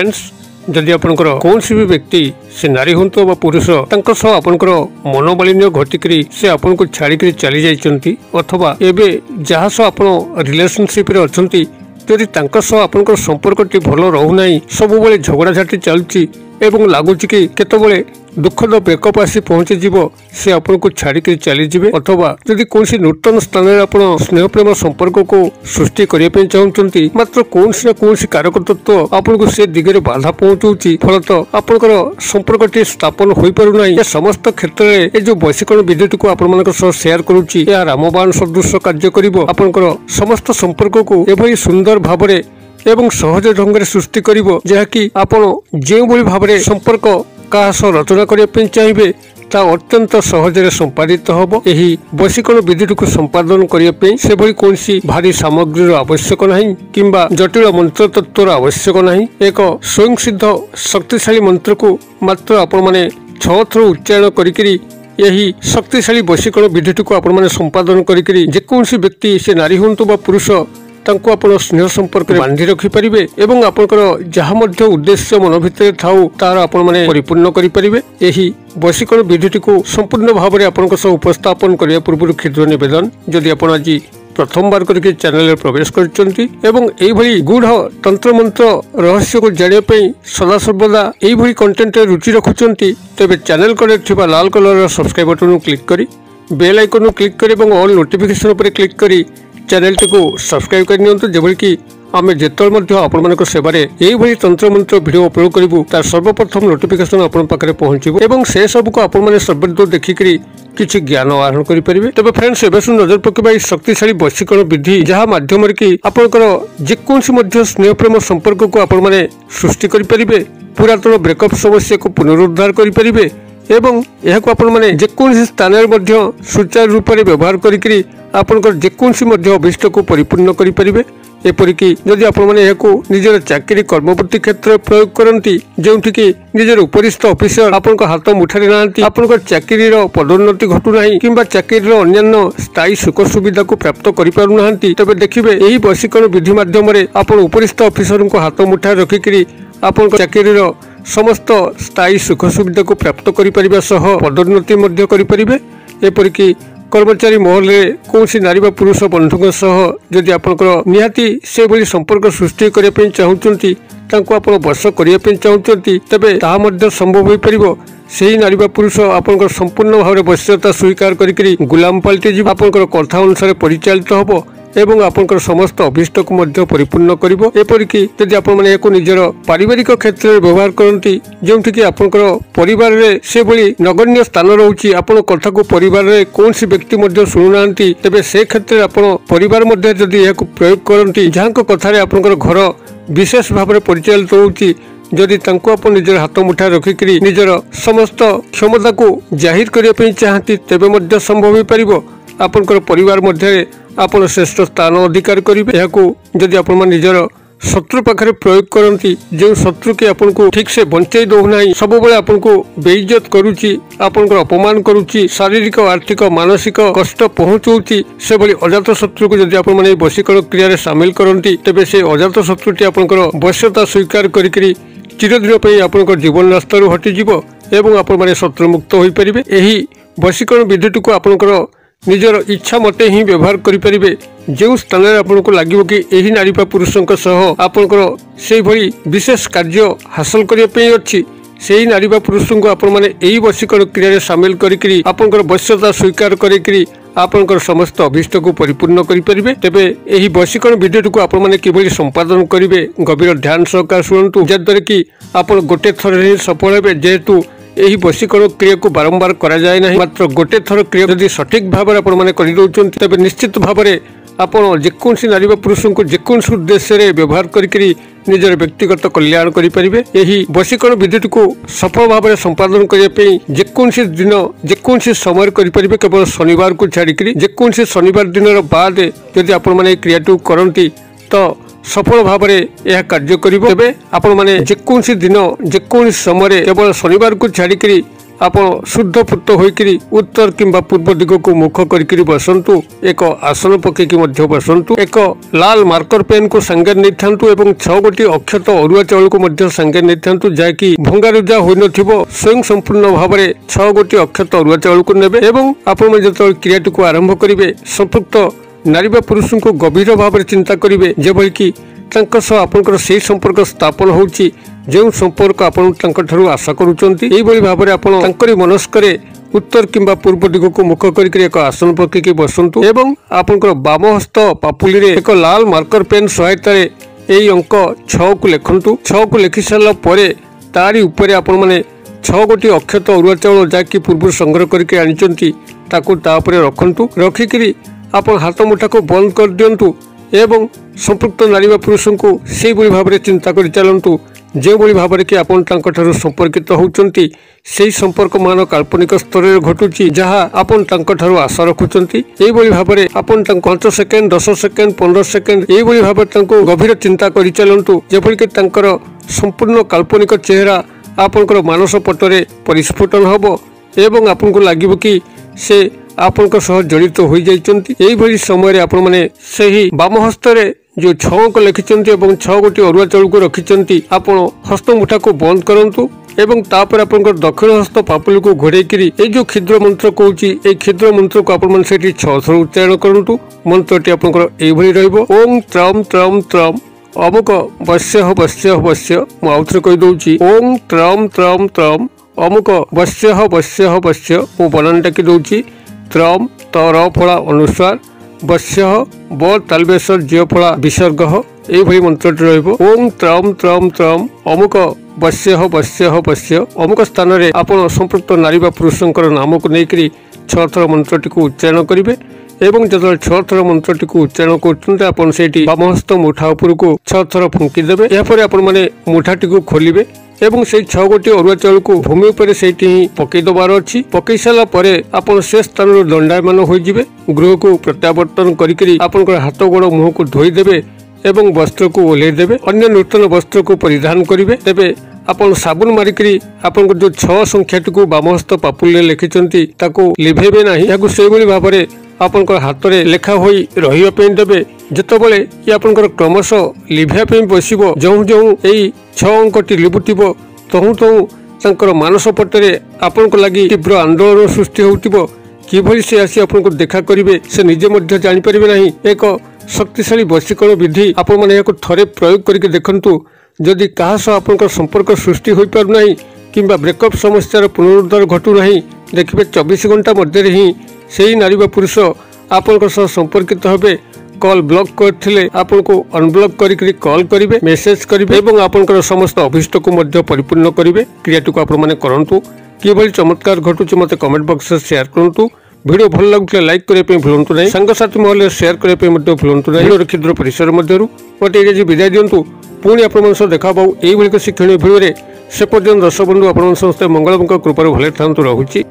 Friends जदि आपनकर कौन भी व्यक्ति से नारी हूँ बा पुरुष आपनकर मनोमालिन्य घटिकी से आपन को छाड़ी चली जाइछंती अथवा एबे जहाँ सह आपन रिलेशनशिप रे अछंती जदि आपनकर संपर्कटी भल रहूना सब बेले झगड़ाझाटी चलुची एवं लगुच कि केतबेले दुखद ब्रेकअप आसी पहुंची जीव से आपन को छाड़ी चली जिवे अथवा जदि कौन नूतन स्थान में आप स्नेह प्रेम संपर्क को सृष्टि करने चाहते मात्र कौन न कौन कारक तत्व आपन को से दिगरे बाधा पहुंचाऊँगी फलत आपनकर संपर्क स्थापन हो पारना यह समस्त क्षेत्र में जो वैश्विकरण विधिटी को आपण शेयर करुच्ची यह रामबाण सदृश कार्य कर आपनकर समस्त संपर्क को एभली सुंदर भाव एवं सहज ढंग से सृष्टि करिवो जहाँकि आपण जो भाव में संपर्क क्या रचना करने चाहिए ता अत्यंत सहजरे संपादित हम यही वैश्विकरण विधिटी को संपादन करने से कौन भारी सामग्री आवश्यक नहीं किंबा जटिल मंत्र तत्वर आवश्यक नहीं एक स्वयं सिद्ध शक्तिशाली मंत्र को मात्र आपण माने 6 थर उच्चारण करी यही शक्तिशाली वैश्विकरण विधिटी को आपण माने संपादन करी जेकोसी व्यक्ति से नारी हूँ बा पुरुष तांको आपण स्नेह संपर्क बांधि रखिपारे एवं आपणकर जहाँ मध्य उद्देश्य मन भितर थाउ तार आपण माने परिपूर्ण करिपारिबे यही वैश्विकरण विधिटी को संपूर्ण भाव में आपन उपस्थापन करने पूर्व क्षुद्र निवेदन जदि आपण आज प्रथम बार करके चैनल में प्रवेश करछंती एवं एभली गूढ़ तंत्र मंत्र रहस्य को जानिया सदा सर्वदा एभली कंटेंट रुचि रखुचंती तेबे चैनल कड़े थिबा लाल कलर सब्सक्राइब बटन क्लिक करी बेल आइकन क्लिक करी एवं ऑल नोटिफिकेशन पर क्लिक करी चैनल टी को सब्सक्राइब करनी जेभली कि आम जिते आपण सेवार यही तंत्र मंत्र वीडियो अपलोड करूँ तार सर्वप्रथम नोटिफिकेशन आपण पाखे पहुंचो एवं से सब को आपण सर्वदूर देखिकी किसी ज्ञान आहरण करेंगे तेज फ्रेंड्स एवं नजर पकड़ा शक्तिशाली वैश्विकरण विधि जहाँ मध्यम कि आपंकर जेकोसी स्नेह प्रेम संपर्क को आपण मैंने सृष्टि करेंगे पुरातन ब्रेकअप समस्या को पुनरुद्धार करेंगे एवं यह आपण मैंने जेकोसी स्थान में सुचारू रूप से व्यवहार करी आपंकर जेकोसी अभिष्ट को परिपूर्ण करेंगे एपरिकी जदि आपण मैंने निजर चाकरी कर्मवृत्ति क्षेत्र में प्रयोग करती जो निजर उपरिस्थ ऑफिसर आपण हाथ मुठारे ना आपण चाकरी पदोन्नति घटुना कि चाकरी अन्य स्थायी सुख सुविधा को प्राप्त करें तेज देखिए यही वैश्विकरण विधि मध्यम आप उपरिस्थ ऑफिसर को हाथ मुठारे रखिकी आपण चाकरी समस्त स्थायी सुख सुविधा को प्राप्त करें सह पदोन्नति करें एपरिकी कर्मचारी महल में कौन नारी पुरुष बंधु सह जदि आपंकर निहाती से भली संपर्क सृष्टि करने चाहूँगी आप बस करने चाहूँगी तेरे ताहा संभव हो पार से नारी पुरुष आपंकर संपूर्ण भाव में वश्यता स्वीकार करी गुलाम पलटि जी आपंकर कथा अनुसार परिचालित हम एवं आपंकर समस्त अभिष्ट को परिपूर्ण करपरिकी जदि आपण मैंने निजर पारिवारिक क्षेत्र में व्यवहार करती जो आपंकर परिवार में से भली नगण्य स्थान रोचे आपण कथा को परिवार में कौन व्यक्ति शुणुना तेज से क्षेत्र में आप परिवार जदि यह प्रयोग करती जहाँ कथार आपंकर घर विशेष भाव में परिचालित होती जदि आप निजर हाथ मुठा रखिकी निजर समस्त क्षमता को जाहिर करने चाहती तेज संभव हो पार आपंकर परिवार मध्य आपण श्रेष्ठ स्थान अधिकार करेंगे जदि आप निजर शत्रु पाखे प्रयोग करती जो शत्रु के आपन को ठीक से बंचाई दौना सब बेले आपन को बेइज्जत करुच्ची आपन अपमान करुच्ची शारीरिक आर्थिक मानसिक कष्ट पहुँचाऊँगी से भली अजात शत्रु को जदि आपण मैंने वशीकरण क्रिया सामिल करती तेज से अजात शत्रुटी आपंकर वश्यता स्वीकार करी चिरदिन आपंकर जीवन रास्तार हटिଯିव एवं आपण मैंने शत्रुमुक्त हो पारे यही वशीकरण विधिटी को आपंकर निजर इच्छा मते ही व्यवहार करें जो स्थान आपको लगे कि यही नारी पुरुषों सह आपंकर से भली विशेष कार्य हासिल करने अच्छी से ही नारी पुरुषों को आपण मैंने यही वशीकरण क्रिया सामिल करी आपंकर वश्यता स्वीकार करी आपंकर समस्त अभिष्ट को परिपूर्ण करेंगे तेरे यही वशीकरण विधिटी को आपण मैंने किभली संपादन करेंगे गभीर ध्यान सहकार शुणु जद्वारा कि आप गोटे थर ही सफल हे जेहेतु यही वशीकरण क्रिया को बारंबार करा जाए ना मात्र गोटे थर क्रिया यदि सठिक भाव में तेज निश्चित भाव में आपड़ जेकोसी नारी पुरुषों को जेकोसी उद्देश्य व्यवहार करी निजर व्यक्तिगत कल्याण करेंगे यही वशीकरण विधिटी को सफल भाव में संपादन करने जेकोसी दिन जेकोसी समय करेंगे केवल शनिवार को छाड़ी जेकोसी शनिवार दिन बाद जदि आपण मैंने क्रिया करती तो सफल भाव में यह कार्य करें आपण मैंने जेकोसी दिन जेकोसी समय केवल शनिवार को छाड़ी ଆପଣ शुद्ध पुट होइकरी उत्तर किंबा पूर्व दिग को मुख करिकरी बसंतु एक आसन पकेकी मध्य बसंतु एक लाल मार्कर पेन को संगे नै थांतु एवं 6 गोटी अक्षत अरुआ चाउल को मध्य संगे नै थांतु जाकी भंगारुजा होई नथिबो स्वयं संपूर्ण भाबरे 6 गोटी अक्षत अरुआ चाउल को नेबे एवं आपण जतल क्रियाटी को आरंभ करिवे संपृक्त नारी बा पुरुष को गभीर भाबरे चिंता करिवे जेबई कि तांका सह आपनकर सेही संपर्क स्थापन होउची जो संपर्क आपण तांका ठारू आशा करूचंती एई बळी भाबरे आपण तांकरी मनस्करे उत्तर किंबा पूर्व दिग को मुख करिकरी एक आसन पकेकी बसंतु एवं आपनकर बाम हस्त पापुली रे एक लाल मार्कर पेन सहायता रे एई अंक 6 को लिखंतु 6 को लिखि सारला परे तारी ऊपर आपण माने 6 गोटी अक्षत अरुआ चाउल जाकी पूर्व संग्रह करके आनिचंती ताकू तापरे रखंतु रखिकरी आपण हाथ मुठा को बंद कर दियंतु एवं संपृक्त नारी व पुरुष को से भाव में चिंता कर चलतु जो भाव में कि आपन संपर्कित होती से संपर्क मान काल्पनिक स्तर में घटुची जहाँ आपन आशा रखुंट यही भाव में आपन 5 सेकेंड 10 सेकेंड 15 सेकेंड यही भाव में गभीर चिंता कर चलतु जेपरिक संपूर्ण काल्पनिक चेहरा आपनकर मानस पटरे परिस्फुटन हम एवं आपन को लगे कि से आपनक सह जड़ित हो जाइछन्ति एई भली समय रे आपण माने सही बाम हस्त रे जो 6 अंक लिखिछन्ति एवं 6 गोटी अरुआ चाउल को रखिछन्ति आपण हस्त मुठा को बंद करंतु एवं तापर आपनकर दक्षिण हस्त पापुली को घोड़े करी ए जो क्षुद्र मंत्र कहूची ए क्षुद्र मंत्र को आपण माने सेठी 6 थर उच्चारण करंतु मंत्रटी आपनकर एई भली रहइबो ओम त्रम त्रम त्रम अमुक वस्य वस्य वस्य मु आउथरे कहि दउची ओम त्रम त्रम त्रम अमुक वस्य वस्य वस्य मु बनानटा कि दउची त्रम तर फला अनुस्वार वस्य ब तालबेसर जियो फला विसर्ग एई भली मंत्रटी रहइबो ओम त्रम त्रम त्रम अमुक वस्य वस्य वस्य अमुक स्थान रे आपण संपृक्त नारी बा पुरुषंकर नाम को नेकरी 6 थर मंत्रटी को उच्चारण करिवे एवं जब 6 थर मंत्रटी को उच्चारण करछन्ते आपण सेठी बामहस्त मुठा ऊपर को 6 थर फुंकी देबे या पर आपण माने मुठाटी को खोलिबे एवं से 6 गोटी अरुआ चाउल को भूमि उपर सेठी पकई दबार अछि पकई साला परे आपण से स्थान दंडायमान हो जिवे गृह को प्रत्यावर्तन करिकरी आपनकर हाथ गोड़ मुह को धोई देबे एवं वस्त्र को ओल्हे देबे अन्य नूतन वस्त्र को परिधान करिवे तेबे आपण साबुन मारिकरी आपण जो 6 संख्याटी को बामहस्त पापुले लिखिचंती ताको लिभेबे नाही याकु सेबोली भाबरे आपनकर हाथ रे लेखा होई रहियो पेन देबे जतबेले कि आपनकर क्रमश लिभिया पेन बसिबो जौ जौ एई 6 अंकटी लिबुतिबो तहु तहु तांकर मानस पटरे आपनको लागि तीव्र आंदोलन सृष्टि होउतिबो किभली से आसी आपनको देखा करिवे से निजे मध्य जानि परिबे नाही एक शक्तिशाली वशीकरण विधि आपण माने याको थरे प्रयोग करके देखंतु जदि काहा सह आपनकर संपर्क सृष्टि होई पारु नाही किंबा ब्रेकअप समस्यार पुनरुद्धार घटू नाही देखिबे 24 घंटा मध्य ही सेही नारी बा पुरुष आपनकर सह संपर्कित हेबे कॉल ब्लॉक करथिले आपन को अनब्लॉक करिकरी कॉल करिवे मेसेज करिवे एवं आपनकर समस्त अभिष्ट को मध्य परिपूर्ण करिवे क्रियाटी को आपण माने करंतु किभली चमत्कार घटुची मते कमेंट बॉक्स रे शेयर करंतु वीडियो भल लागुले लाइक करे पे भूलंतु नहीं संग साथी महले शेयर करे पे मध्य भूलंतु नहीं वीडियो क्षुद्र परिसर मध्यरु मते जे विदाय दियंतु पुणी आपण मन सह देखा पाऊ एई भली शिक्षणीय वीडियो रे से पर्यंत दर्शक बंधु आपण समस्त मंगलमय कृपा भले थांतु रहूची।